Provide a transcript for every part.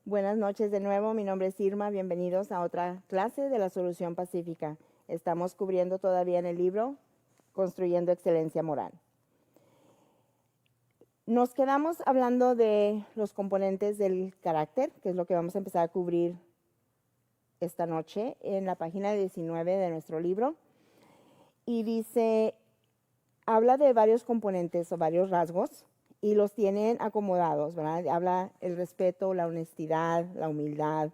Buenas noches de nuevo, mi nombre es Irma, bienvenidos a otra clase de la Solución Pacífica. Estamos cubriendo todavía en el libro Construyendo Excelencia Moral. Nos quedamos hablando de los componentes del carácter, que es lo que vamos a empezar a cubrir esta noche en la página 19 de nuestro libro. Y dice, habla de varios componentes o varios rasgos y los tienen acomodados, ¿verdad? Habla el respeto, la honestidad, la humildad,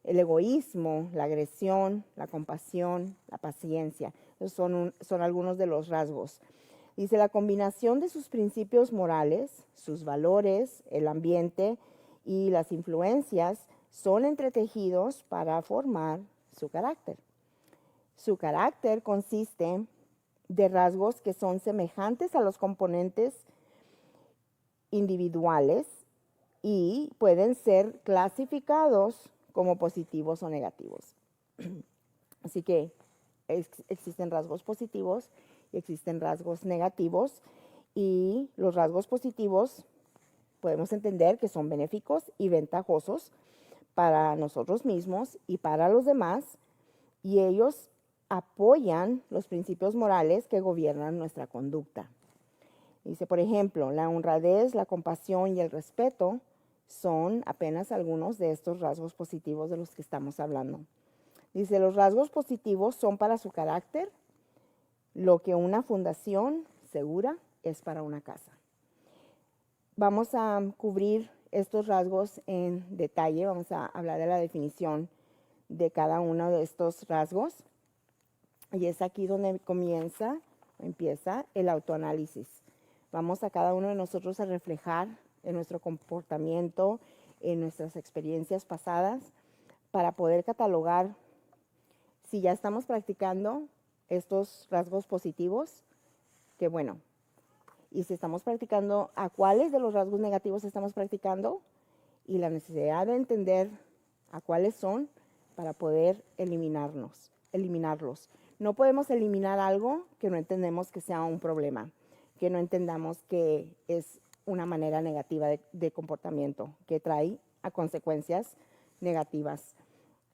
el egoísmo, la agresión, la compasión, la paciencia. Esos son algunos de los rasgos. Dice, la combinación de sus principios morales, sus valores, el ambiente y las influencias son entretejidos para formar su carácter. Su carácter consiste de rasgos que son semejantes a los componentes individuales y pueden ser clasificados como positivos o negativos. Así que existen rasgos positivos y existen rasgos negativos, y los rasgos positivos podemos entender que son benéficos y ventajosos para nosotros mismos y para los demás, y ellos apoyan los principios morales que gobiernan nuestra conducta. Dice, por ejemplo, la honradez, la compasión y el respeto son apenas algunos de estos rasgos positivos de los que estamos hablando. Dice, los rasgos positivos son para su carácter lo que una fundación segura es para una casa. Vamos a cubrir estos rasgos en detalle, vamos a hablar de la definición de cada uno de estos rasgos. Y es aquí donde empieza el autoanálisis. Vamos a cada uno de nosotros a reflejar en nuestro comportamiento, en nuestras experiencias pasadas, para poder catalogar si ya estamos practicando estos rasgos positivos, que bueno, y si estamos practicando, a cuáles de los rasgos negativos estamos practicando, y la necesidad de entender a cuáles son para poder eliminarlos. No podemos eliminar algo que no entendemos que sea un problema, que no entendamos que es una manera negativa de comportamiento, que trae a consecuencias negativas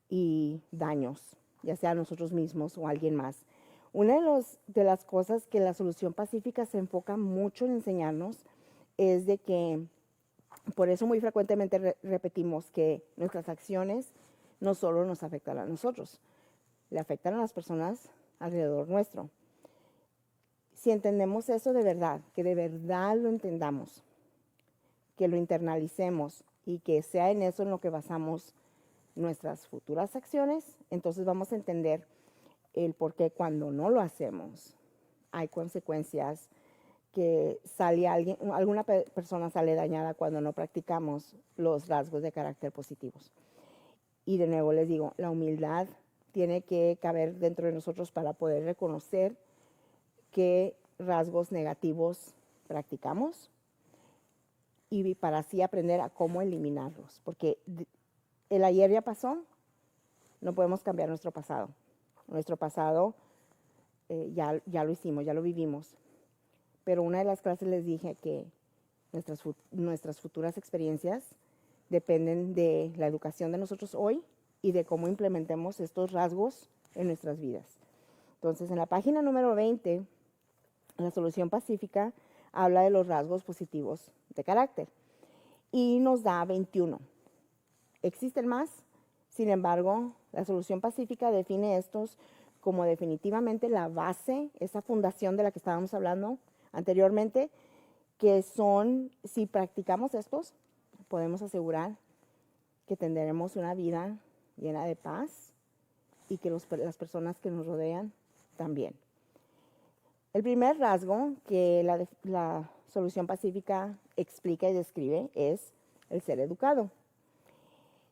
y daños, ya sea a nosotros mismos o a alguien más. Una de las cosas que la Solución Pacífica se enfoca mucho en enseñarnos es de que, por eso muy frecuentemente repetimos que nuestras acciones no solo nos afectan a nosotros, le afectan a las personas alrededor nuestro. Si entendemos eso de verdad, que de verdad lo entendamos, que lo internalicemos y que sea en eso en lo que basamos nuestras futuras acciones, entonces vamos a entender el por qué cuando no lo hacemos hay consecuencias, que alguna persona sale dañada cuando no practicamos los rasgos de carácter positivos. Y de nuevo les digo, la humildad tiene que caber dentro de nosotros para poder reconocer qué rasgos negativos practicamos y para así aprender a cómo eliminarlos, porque el ayer ya pasó, no podemos cambiar nuestro pasado. Nuestro pasado ya lo hicimos, ya lo vivimos. Pero una de las clases les dije que nuestras futuras experiencias dependen de la educación de nosotros hoy y de cómo implementemos estos rasgos en nuestras vidas. Entonces, en la página número 20, la Solución Pacífica habla de los rasgos positivos de carácter y nos da 21. Existen más, sin embargo, la Solución Pacífica define estos como definitivamente la base, esa fundación de la que estábamos hablando anteriormente, que son, si practicamos estos, podemos asegurar que tendremos una vida llena de paz y que las personas que nos rodean también. El primer rasgo que la Solución Pacífica explica y describe es el ser educado.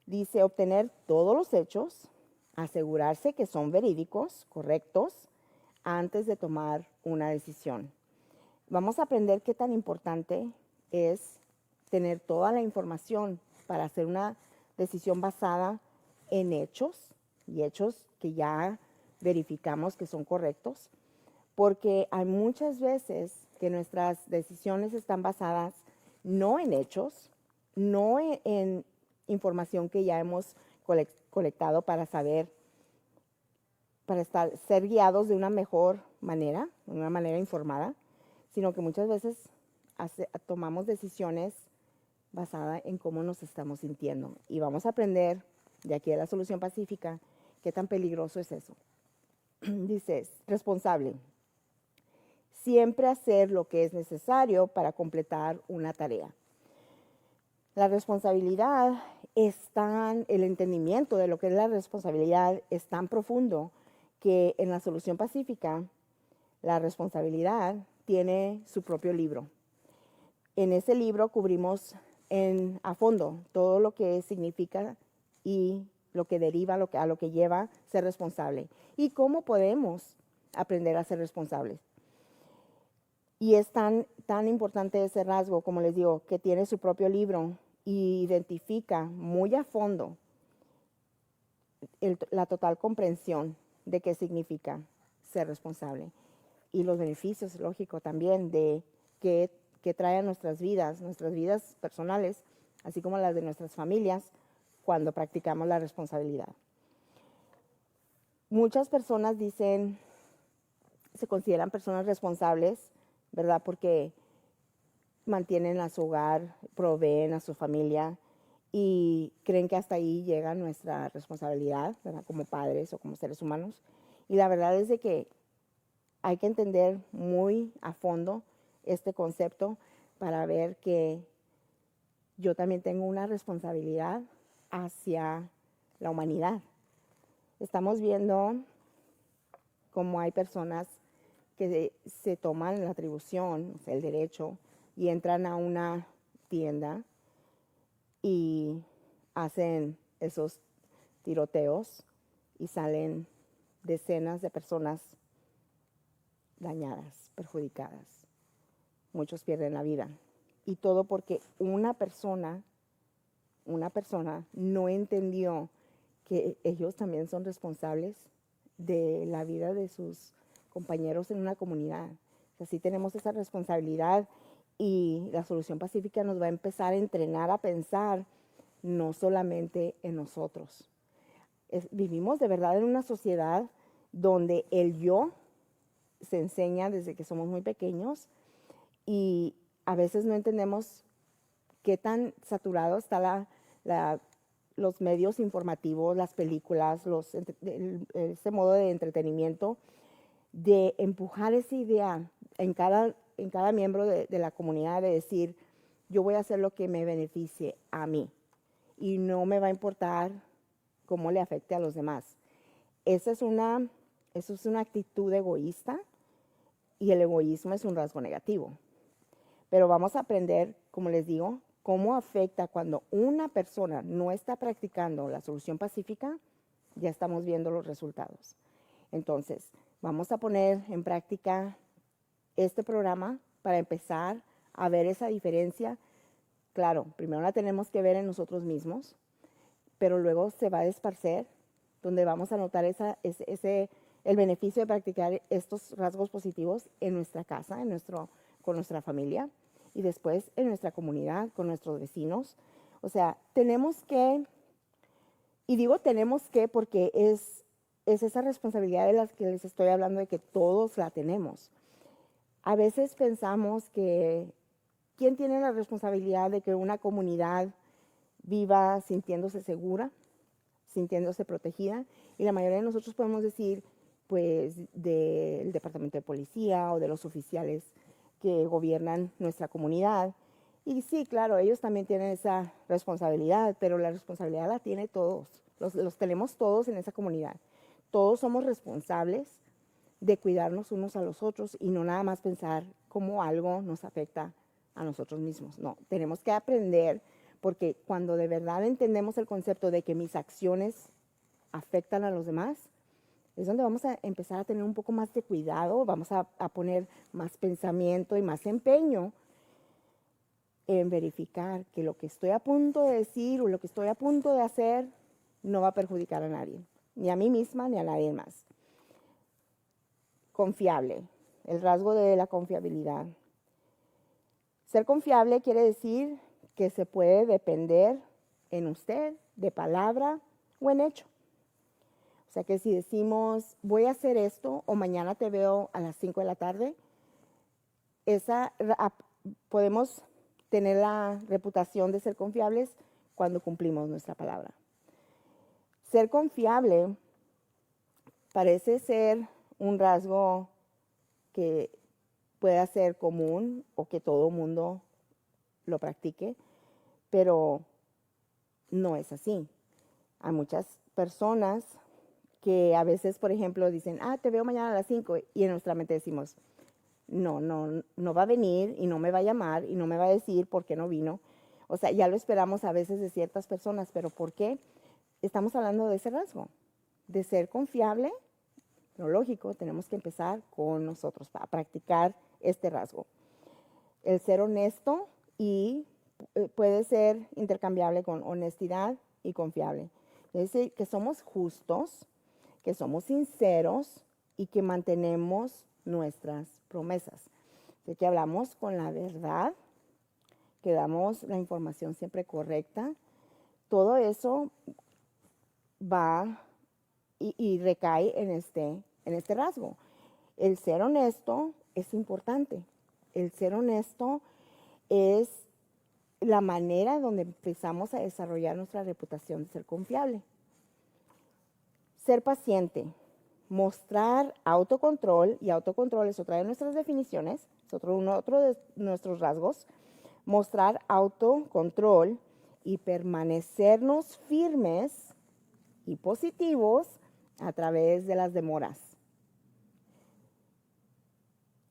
Dice obtener todos los hechos, asegurarse que son verídicos, correctos, antes de tomar una decisión. Vamos a aprender qué tan importante es tener toda la información para hacer una decisión basada en hechos y hechos que ya verificamos que son correctos, porque hay muchas veces que nuestras decisiones están basadas no en hechos, no en información que ya hemos colectado para saber, ser guiados de una mejor manera, de una manera informada, sino que muchas veces tomamos decisiones basadas en cómo nos estamos sintiendo. Y vamos a aprender de aquí de la solución pacífica qué tan peligroso es eso. Dice, responsable. Siempre hacer lo que es necesario para completar una tarea. La responsabilidad el entendimiento de lo que es la responsabilidad es tan profundo que en la solución pacífica la responsabilidad tiene su propio libro. En ese libro cubrimos a fondo todo lo que significa y lo que deriva, a lo que lleva ser responsable y cómo podemos aprender a ser responsables. Y es tan importante ese rasgo, como les digo, que tiene su propio libro y identifica muy a fondo la total comprensión de qué significa ser responsable y los beneficios, lógico, también de que trae a nuestras vidas personales, así como las de nuestras familias, cuando practicamos la responsabilidad. Muchas personas se consideran personas responsables, ¿verdad? Porque mantienen a su hogar, proveen a su familia y creen que hasta ahí llega nuestra responsabilidad, ¿verdad? Como padres o como seres humanos. Y la verdad es de que hay que entender muy a fondo este concepto para ver que yo también tengo una responsabilidad hacia la humanidad. Estamos viendo cómo hay personas que se toman la atribución, o sea, el derecho, y entran a una tienda y hacen esos tiroteos y salen decenas de personas dañadas, perjudicadas. Muchos pierden la vida. Y todo porque una persona no entendió que ellos también son responsables de la vida de sus compañeros en una comunidad. Así tenemos esa responsabilidad y la solución pacífica nos va a empezar a entrenar a pensar no solamente en nosotros. Vivimos de verdad en una sociedad donde el yo se enseña desde que somos muy pequeños y a veces no entendemos qué tan saturado está los medios informativos, las películas, ese modo de entretenimiento, de empujar esa idea en cada miembro de la comunidad de decir, yo voy a hacer lo que me beneficie a mí y no me va a importar cómo le afecte a los demás. Eso es una actitud egoísta y el egoísmo es un rasgo negativo. Pero vamos a aprender, como les digo, cómo afecta cuando una persona no está practicando la solución pacífica, ya estamos viendo los resultados. Entonces, vamos a poner en práctica este programa para empezar a ver esa diferencia. Claro, primero la tenemos que ver en nosotros mismos, pero luego se va a esparcer, donde vamos a notar el beneficio de practicar estos rasgos positivos en nuestra casa, con nuestra familia, y después en nuestra comunidad, con nuestros vecinos. O sea, tenemos que, y digo tenemos que porque es esa responsabilidad de las que les estoy hablando, de que todos la tenemos. A veces pensamos que ¿quién tiene la responsabilidad de que una comunidad viva sintiéndose segura, sintiéndose protegida? Y la mayoría de nosotros podemos decir, pues, del departamento de policía o de los oficiales que gobiernan nuestra comunidad. Y sí, claro, ellos también tienen esa responsabilidad, pero la responsabilidad la tiene todos, los tenemos todos en esa comunidad. Todos somos responsables de cuidarnos unos a los otros y no nada más pensar cómo algo nos afecta a nosotros mismos. No, tenemos que aprender, porque cuando de verdad entendemos el concepto de que mis acciones afectan a los demás, es donde vamos a empezar a tener un poco más de cuidado, vamos a poner más pensamiento y más empeño en verificar que lo que estoy a punto de decir o lo que estoy a punto de hacer no va a perjudicar a nadie, ni a mí misma ni a nadie más. Confiable, el rasgo de la confiabilidad. Ser confiable quiere decir que se puede depender en usted, de palabra o en hecho. O sea que si decimos, voy a hacer esto o mañana te veo a las 5 de la tarde, podemos tener la reputación de ser confiables cuando cumplimos nuestra palabra. Ser confiable parece ser un rasgo que pueda ser común o que todo mundo lo practique, pero no es así. Hay muchas personas que a veces, por ejemplo, dicen, te veo mañana a las 5 y en nuestra mente decimos, no va a venir y no me va a llamar y no me va a decir por qué no vino. O sea, ya lo esperamos a veces de ciertas personas, pero ¿por qué? Estamos hablando de ese rasgo, de ser confiable. Lo lógico, tenemos que empezar con nosotros para practicar este rasgo. El ser honesto y puede ser intercambiable con honestidad y confiable. Es decir, que somos justos, que somos sinceros y que mantenemos nuestras promesas. De que hablamos con la verdad, que damos la información siempre correcta. Todo eso va y recae en este rasgo. El ser honesto es importante. El ser honesto es la manera donde empezamos a desarrollar nuestra reputación de ser confiable. Ser paciente, mostrar autocontrol, y autocontrol es otra de nuestras definiciones, es otro de nuestros rasgos. Mostrar autocontrol y permanecernos firmes y positivos a través de las demoras.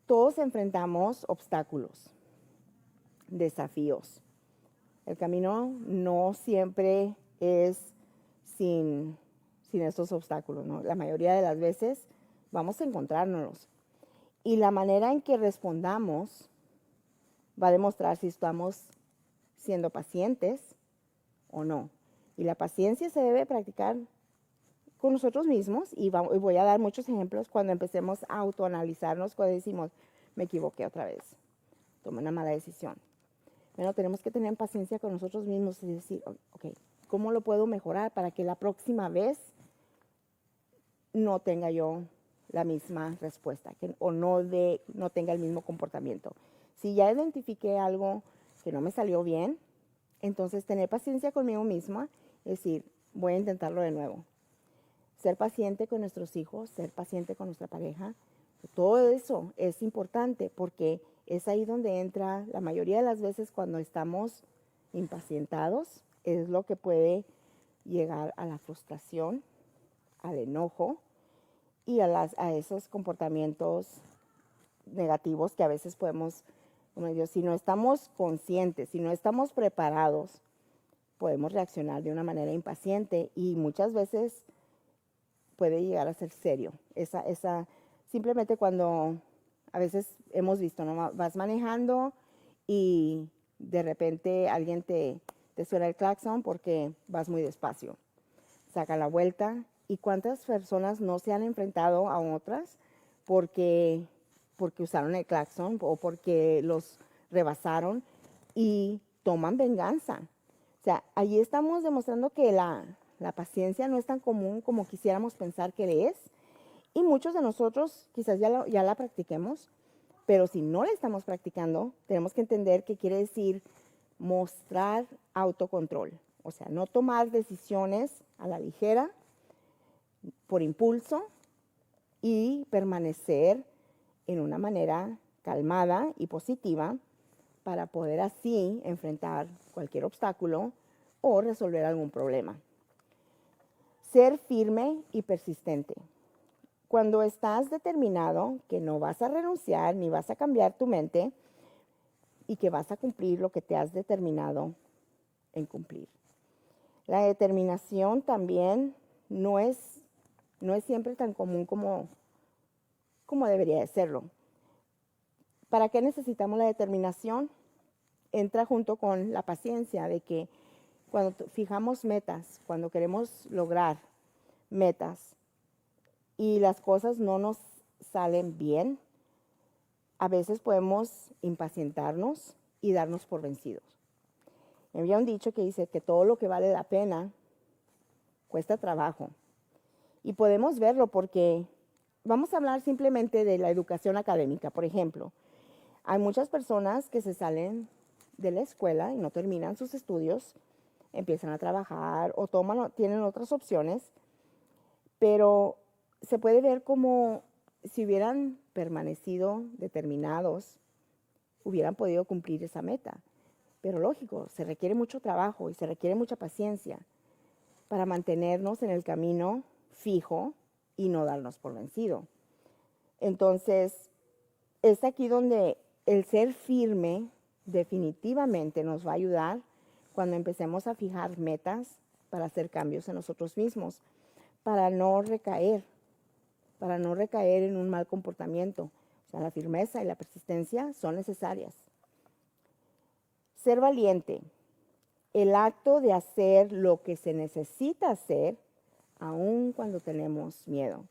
Todos enfrentamos obstáculos, desafíos. El camino no siempre es sin estos obstáculos, ¿no? La mayoría de las veces vamos a encontrárnoslos. Y la manera en que respondamos va a demostrar si estamos siendo pacientes o no. Y la paciencia se debe practicar con nosotros mismos, y voy a dar muchos ejemplos cuando empecemos a autoanalizarnos, cuando decimos, me equivoqué otra vez, tomé una mala decisión. Bueno, tenemos que tener paciencia con nosotros mismos y decir, ok, ¿cómo lo puedo mejorar para que la próxima vez no tenga yo la misma respuesta o no tenga el mismo comportamiento? Si ya identifiqué algo que no me salió bien, entonces tener paciencia conmigo misma, es decir, voy a intentarlo de nuevo. Ser paciente con nuestros hijos, ser paciente con nuestra pareja, todo eso es importante porque es ahí donde entra la mayoría de las veces cuando estamos impacientados, es lo que puede llegar a la frustración, al enojo y a esos comportamientos negativos que a veces podemos, como digo, si no estamos conscientes, si no estamos preparados, podemos reaccionar de una manera impaciente y muchas veces puede llegar a ser serio. Simplemente cuando a veces hemos visto, ¿no? Vas manejando y de repente alguien te suena el claxon porque vas muy despacio. Saca la vuelta. ¿Y cuántas personas no se han enfrentado a otras porque usaron el claxon o porque los rebasaron y toman venganza? O sea, allí estamos demostrando que la paciencia no es tan común como quisiéramos pensar que es. Y muchos de nosotros quizás ya la practiquemos, pero si no la estamos practicando, tenemos que entender que quiere decir mostrar autocontrol. O sea, no tomar decisiones a la ligera, por impulso, y permanecer en una manera calmada y positiva para poder así enfrentar cualquier obstáculo o resolver algún problema. Ser firme y persistente. Cuando estás determinado que no vas a renunciar ni vas a cambiar tu mente y que vas a cumplir lo que te has determinado en cumplir. La determinación también no es siempre tan común como debería de serlo. ¿Para qué necesitamos la determinación? Entra junto con la paciencia de que cuando fijamos metas, cuando queremos lograr metas y las cosas no nos salen bien, a veces podemos impacientarnos y darnos por vencidos. Había un dicho que dice que todo lo que vale la pena cuesta trabajo. Y podemos verlo porque vamos a hablar simplemente de la educación académica, por ejemplo. Hay muchas personas que se salen de la escuela y no terminan sus estudios, empiezan a trabajar o tienen otras opciones, pero se puede ver como si hubieran permanecido determinados, hubieran podido cumplir esa meta. Pero lógico, se requiere mucho trabajo y se requiere mucha paciencia para mantenernos en el camino fijo y no darnos por vencido. Entonces, es aquí donde el ser firme definitivamente nos va a ayudar cuando empecemos a fijar metas para hacer cambios en nosotros mismos, para no recaer en un mal comportamiento. O sea, la firmeza y la persistencia son necesarias. Ser valiente, el acto de hacer lo que se necesita hacer, aun cuando tenemos miedo.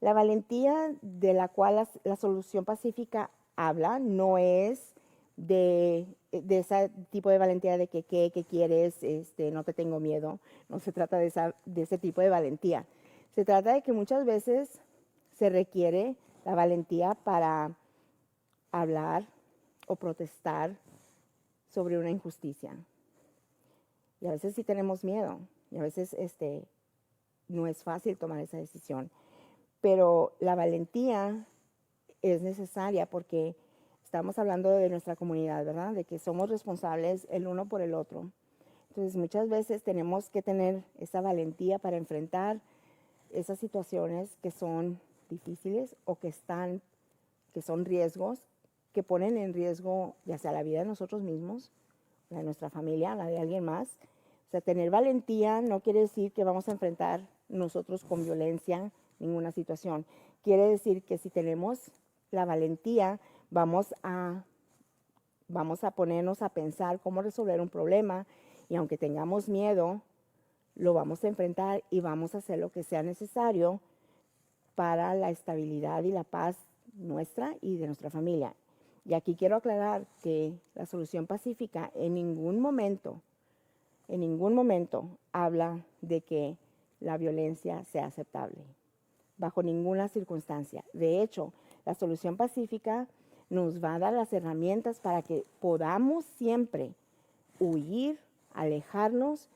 La valentía de la cual la solución pacífica habla no es de ese tipo de valentía de que ¿qué quieres? No te tengo miedo. No se trata de ese tipo de valentía. Se trata de que muchas veces se requiere la valentía para hablar o protestar sobre una injusticia. Y a veces sí tenemos miedo. Y a veces no es fácil tomar esa decisión. Pero la valentía es necesaria porque estamos hablando de nuestra comunidad, ¿verdad? De que somos responsables el uno por el otro. Entonces, muchas veces tenemos que tener esa valentía para enfrentar esas situaciones que son difíciles o que son riesgos, que ponen en riesgo ya sea la vida de nosotros mismos, la de nuestra familia, la de alguien más. O sea, tener valentía no quiere decir que vamos a enfrentar nosotros con violencia ninguna situación. Quiere decir que si tenemos la valentía, vamos a ponernos a pensar cómo resolver un problema y aunque tengamos miedo, lo vamos a enfrentar y vamos a hacer lo que sea necesario para la estabilidad y la paz nuestra y de nuestra familia. Y aquí quiero aclarar que la solución pacífica en ningún momento habla de que la violencia sea aceptable, bajo ninguna circunstancia. De hecho, la solución pacífica nos va a dar las herramientas para que podamos siempre huir, alejarnos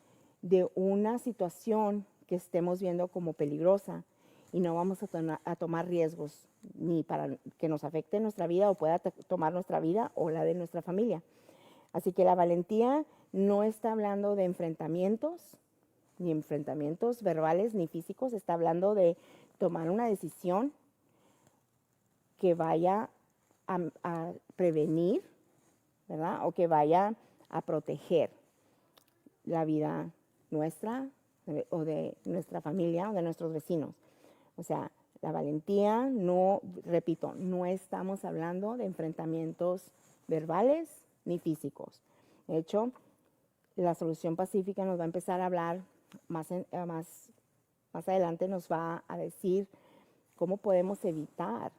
de una situación que estemos viendo como peligrosa y no vamos a tomar riesgos ni para que nos afecte nuestra vida o pueda tomar nuestra vida o la de nuestra familia. Así que la valentía no está hablando de enfrentamientos, ni enfrentamientos verbales ni físicos, está hablando de tomar una decisión que vaya a prevenir, ¿verdad? O que vaya a proteger la vida nuestra o de nuestra familia o de nuestros vecinos. O sea, la valentía, no, repito, no estamos hablando de enfrentamientos verbales ni físicos. De hecho, la solución pacífica nos va a empezar a hablar más adelante, nos va a decir cómo podemos evitar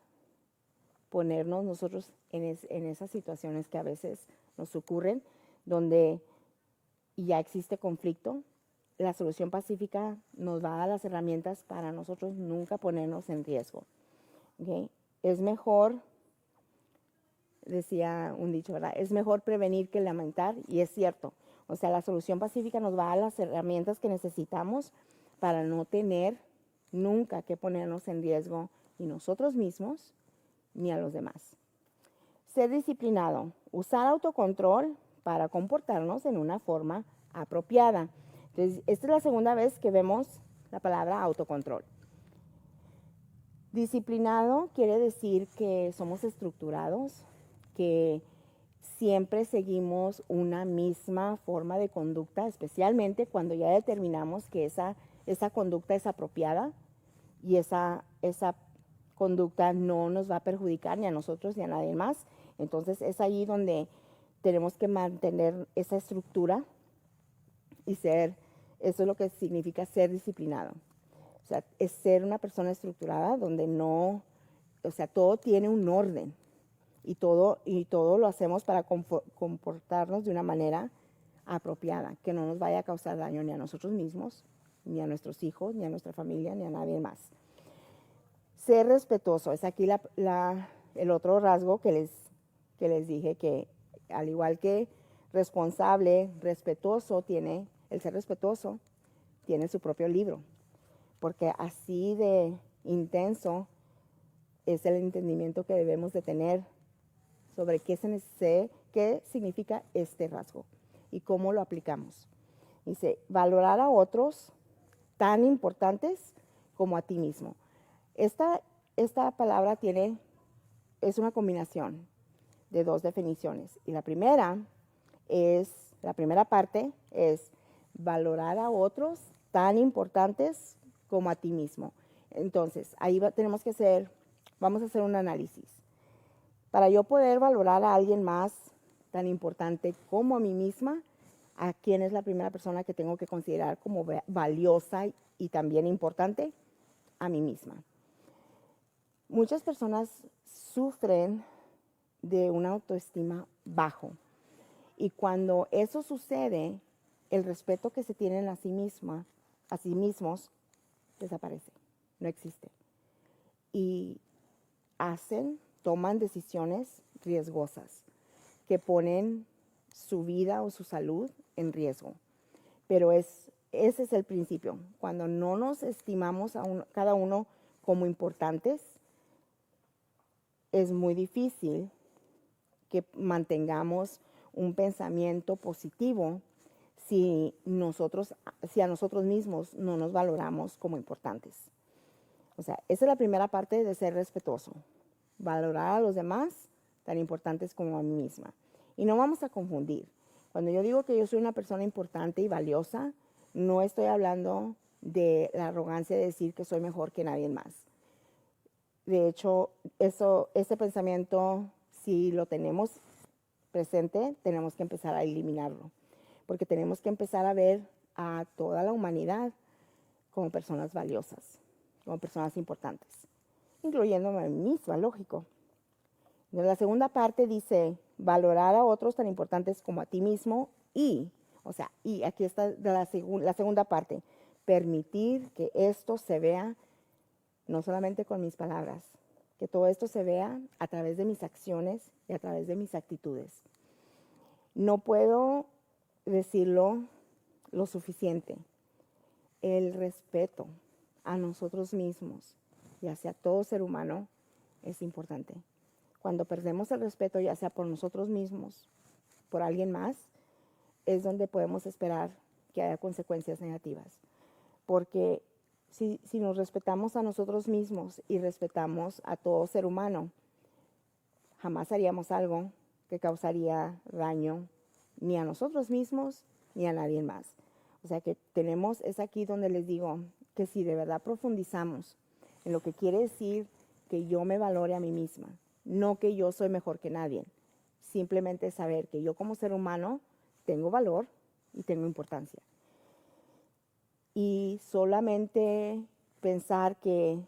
ponernos nosotros en esas situaciones que a veces nos ocurren, donde ya existe conflicto. La solución pacífica nos va a dar las herramientas para nosotros nunca ponernos en riesgo. ¿Okay? Es mejor, decía un dicho, ¿verdad? Es mejor prevenir que lamentar, y es cierto. O sea, la solución pacífica nos va a dar las herramientas que necesitamos para no tener nunca que ponernos en riesgo ni nosotros mismos ni a los demás. Ser disciplinado, usar autocontrol para comportarnos en una forma apropiada. Entonces, esta es la segunda vez que vemos la palabra autocontrol. Disciplinado quiere decir que somos estructurados, que siempre seguimos una misma forma de conducta, especialmente cuando ya determinamos que esa conducta es apropiada y esa conducta no nos va a perjudicar ni a nosotros ni a nadie más. Entonces es ahí donde tenemos que mantener esa estructura y eso es lo que significa ser disciplinado. O sea, es ser una persona estructurada donde todo tiene un orden y todo lo hacemos para comportarnos de una manera apropiada, que no nos vaya a causar daño ni a nosotros mismos, ni a nuestros hijos, ni a nuestra familia, ni a nadie más. Ser respetuoso es aquí el otro rasgo que les dije, que al igual que responsable, respetuoso, el ser respetuoso tiene su propio libro, porque así de intenso es el entendimiento que debemos de tener sobre qué significa este rasgo y cómo lo aplicamos. Dice, valorar a otros tan importantes como a ti mismo. Esta palabra es una combinación de dos definiciones. Y la primera parte es valorar a otros tan importantes como a ti mismo. Entonces, ahí vamos a hacer un análisis. Para yo poder valorar a alguien más tan importante como a mí misma, ¿a quién es la primera persona que tengo que considerar como valiosa y también importante? A mí misma. Muchas personas sufren de una autoestima bajo, y cuando eso sucede, el respeto que se tienen a sí mismos, desaparece, no existe. Y toman decisiones riesgosas que ponen su vida o su salud en riesgo. Pero ese es el principio. Cuando no nos estimamos cada uno como importantes, es muy difícil que mantengamos un pensamiento positivo si a nosotros mismos no nos valoramos como importantes. O sea, esa es la primera parte de ser respetuoso. Valorar a los demás tan importantes como a mí misma. Y no vamos a confundir. Cuando yo digo que yo soy una persona importante y valiosa, no estoy hablando de la arrogancia de decir que soy mejor que nadie más. De hecho, ese pensamiento, si lo tenemos presente, tenemos que empezar a eliminarlo, porque tenemos que empezar a ver a toda la humanidad como personas valiosas, como personas importantes, incluyéndome a mí misma, lógico. La segunda parte dice, valorar a otros tan importantes como a ti mismo y aquí está la segunda parte, permitir que esto se vea no solamente con mis palabras, que todo esto se vea a través de mis acciones y a través de mis actitudes. No puedo decirlo lo suficiente. El respeto a nosotros mismos y hacia todo ser humano es importante. Cuando perdemos el respeto, ya sea por nosotros mismos, por alguien más, es donde podemos esperar que haya consecuencias negativas. Porque si nos respetamos a nosotros mismos y respetamos a todo ser humano, jamás haríamos algo que causaría daño ni a nosotros mismos ni a nadie más. O sea que es aquí donde les digo que si de verdad profundizamos en lo que quiere decir que yo me valore a mí misma, no que yo soy mejor que nadie, simplemente saber que yo como ser humano tengo valor y tengo importancia. Y solamente pensar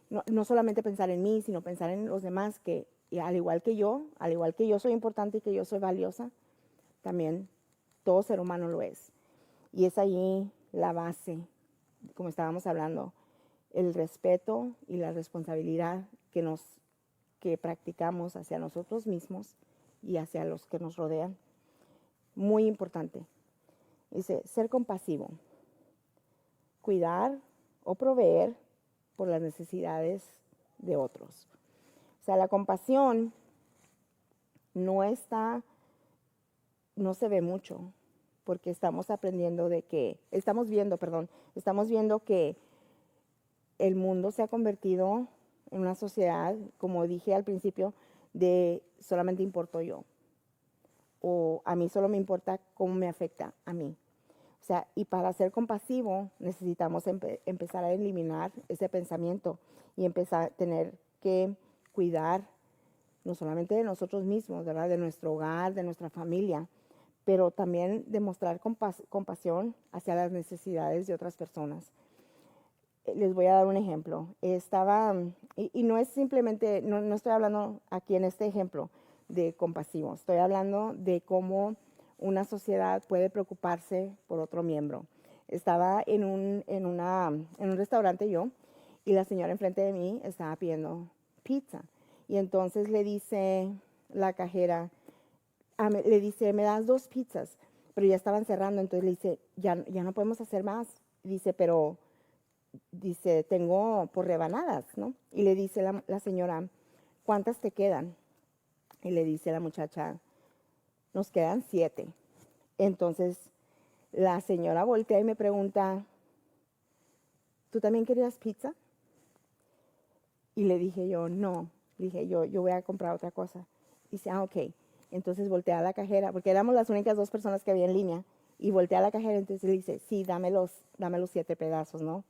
no solamente pensar en mí, sino pensar en los demás, que al igual que yo soy importante y que yo soy valiosa, también todo ser humano lo es. Y es allí la base, como estábamos hablando, el respeto y la responsabilidad que practicamos hacia nosotros mismos y hacia los que nos rodean. Muy importante. Dice, ser compasivo. Cuidar o proveer por las necesidades de otros. O sea, la compasión no se ve mucho, porque estamos viendo que el mundo se ha convertido en una sociedad, como dije al principio, de solamente importo yo, o a mí solo me importa cómo me afecta a mí. O sea, y para ser compasivo necesitamos empezar a eliminar ese pensamiento y empezar a tener que cuidar no solamente de nosotros mismos, ¿verdad? De nuestro hogar, de nuestra familia, pero también demostrar compasión hacia las necesidades de otras personas. Les voy a dar un ejemplo. Y no es simplemente, no estoy hablando aquí en este ejemplo de compasivo, estoy hablando de cómo una sociedad puede preocuparse por otro miembro. Estaba en un restaurante yo, y la señora enfrente de mí estaba pidiendo pizza. Y entonces le dice la cajera, le dice, me das 2 pizzas, pero ya estaban cerrando, entonces le dice, ya no podemos hacer más. Dice, pero, dice, tengo por rebanadas, ¿no? Y le dice la señora, ¿cuántas te quedan? Y le dice la muchacha, nos quedan 7. Entonces la señora voltea y me pregunta, ¿tú también querías pizza? Y le dije yo, no. Le dije yo voy a comprar otra cosa. Y dice, ok. Entonces voltea a la cajera, porque éramos las únicas 2 personas que había en línea. Y voltea a la cajera, entonces le dice, sí, dame los 7 pedazos, ¿no?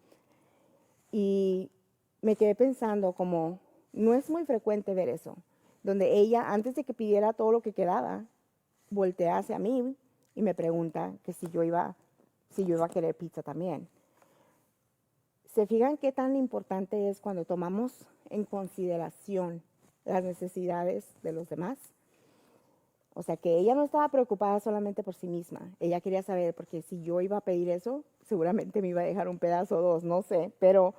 Y me quedé pensando como, no es muy frecuente ver eso, donde ella, antes de que pidiera todo lo que quedaba, voltea hacia mí y me pregunta que si yo iba a querer pizza también. ¿Se fijan qué tan importante es cuando tomamos en consideración las necesidades de los demás? O sea, que ella no estaba preocupada solamente por sí misma. Ella quería saber, porque si yo iba a pedir eso, seguramente me iba a dejar un pedazo o 2, no sé. Pero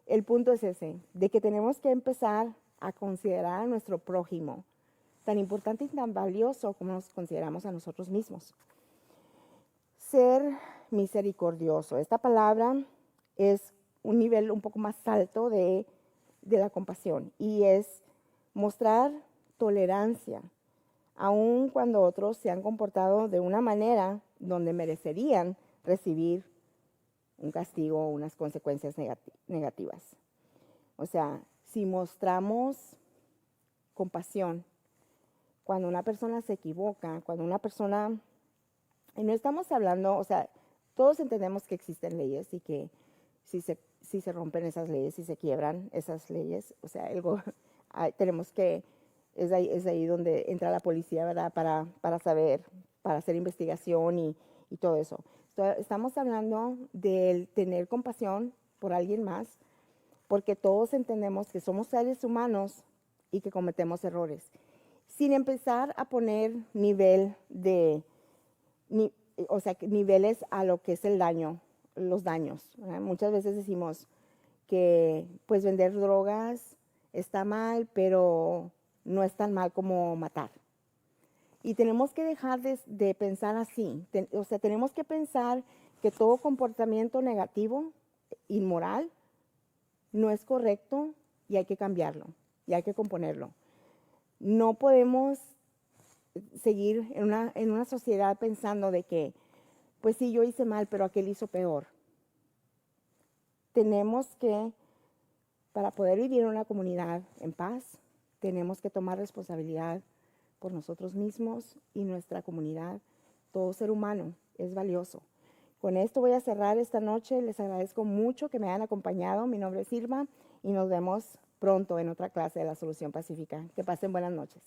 el punto es ese, de que tenemos que empezar a considerar a nuestro prójimo, tan importante y tan valioso como nos consideramos a nosotros mismos. Ser misericordioso. Esta palabra es un nivel un poco más alto de la compasión y es mostrar tolerancia, aun cuando otros se han comportado de una manera donde merecerían recibir un castigo o unas consecuencias negativas. O sea, si mostramos compasión cuando una persona se equivoca, cuando una persona, y no estamos hablando, o sea, todos entendemos que existen leyes y que si se rompen esas leyes, si se quiebran esas leyes, o sea, tenemos que, es ahí donde entra la policía, ¿verdad? Para saber, para hacer investigación y todo eso. Estamos hablando del tener compasión por alguien más, porque todos entendemos que somos seres humanos y que cometemos errores. Sin empezar a poner niveles a lo que es el daño, los daños, ¿verdad? Muchas veces decimos que pues vender drogas está mal, pero no es tan mal como matar. Y tenemos que dejar de pensar así. O sea, tenemos que pensar que todo comportamiento negativo, inmoral, no es correcto y hay que cambiarlo y hay que componerlo. No podemos seguir en una sociedad pensando de que, pues sí, yo hice mal, pero aquel hizo peor. Tenemos que, para poder vivir en una comunidad en paz, tenemos que tomar responsabilidad por nosotros mismos y nuestra comunidad. Todo ser humano es valioso. Con esto voy a cerrar esta noche. Les agradezco mucho que me hayan acompañado. Mi nombre es Irma y nos vemos pronto en otra clase de la Solución Pacífica. Que pasen buenas noches.